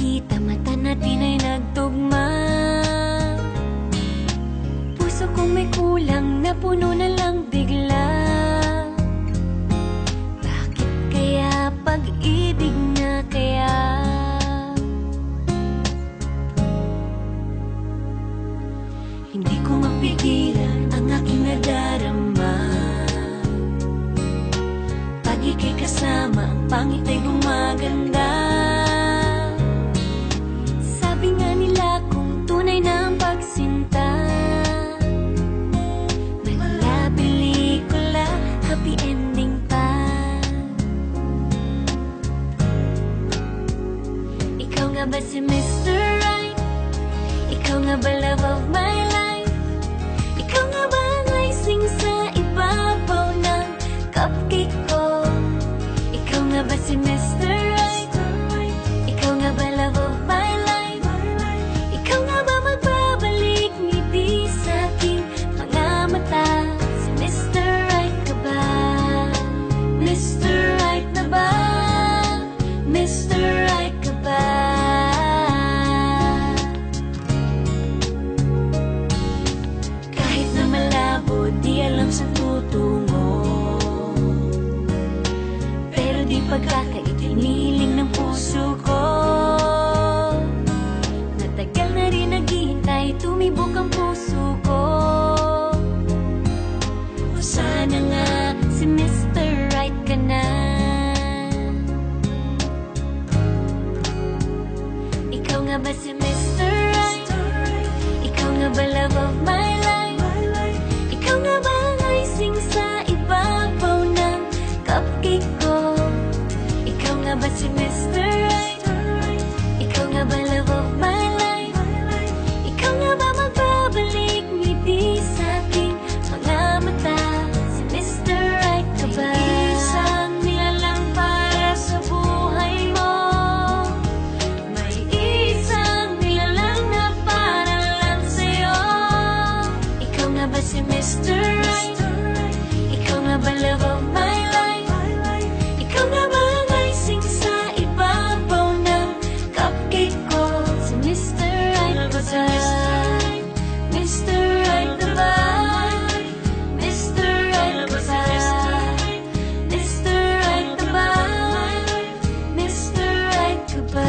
kita, mata natin ay nagtugma. Puso kong may kulang, napuno na lang bigla. Bakit kaya pag-ibig na kaya? Hindi ko mapigilan ang aking nadarama. Pag ika'y kasama, ang pangit ay gumaganda. Sabi nga nila kung tunay na ang pagsinta, mala pelikula, happy ending pa. Ikaw nga ba si Mr. Right? Ikaw nga ba love of my life? Ikaw nga ba ang icing sa ibabaw ng cupcake ko? Ikaw nga ba si Mr. Right? Ikaw nga ba love of my life? Ikaw nga ba magbabalik ngiti sa aking mga mata? Si Mr. Right ka ba? Mr. Right na ba? Mr. Right ka ba? Kahit na malabo, di alam saan tutungo, pero di pagkakaitiniling ng puso ko. Natagal na rin naghihintay, tumibok ang puso ko. O sana nga si Mr. Right ka na. Ikaw nga ba si Mr. Right? Ikaw nga ba love of my life? Ikaw nga ba ang icing sa ibabaw ng cupcake ko? Ikaw nga ba si Mr. Right? Ikaw nga ba love of my life? Ikaw nga ba magbabalik ngiti sa aking mga mata? Si Mr. Right ka ba? Isang nilalang para sa buhay mo. May isang nilalang na para lang sa'yo. Ikaw nga ba si Mr. Right? Ikaw nga ba love of my life? Ikaw nga ba ang icing sa ibabaw ng cupcake ko? Si Mr. Right ka ba? Mr. Right na ba? Mr. Right ka ba? Mr. Right na ba? Mr. Right ka ba?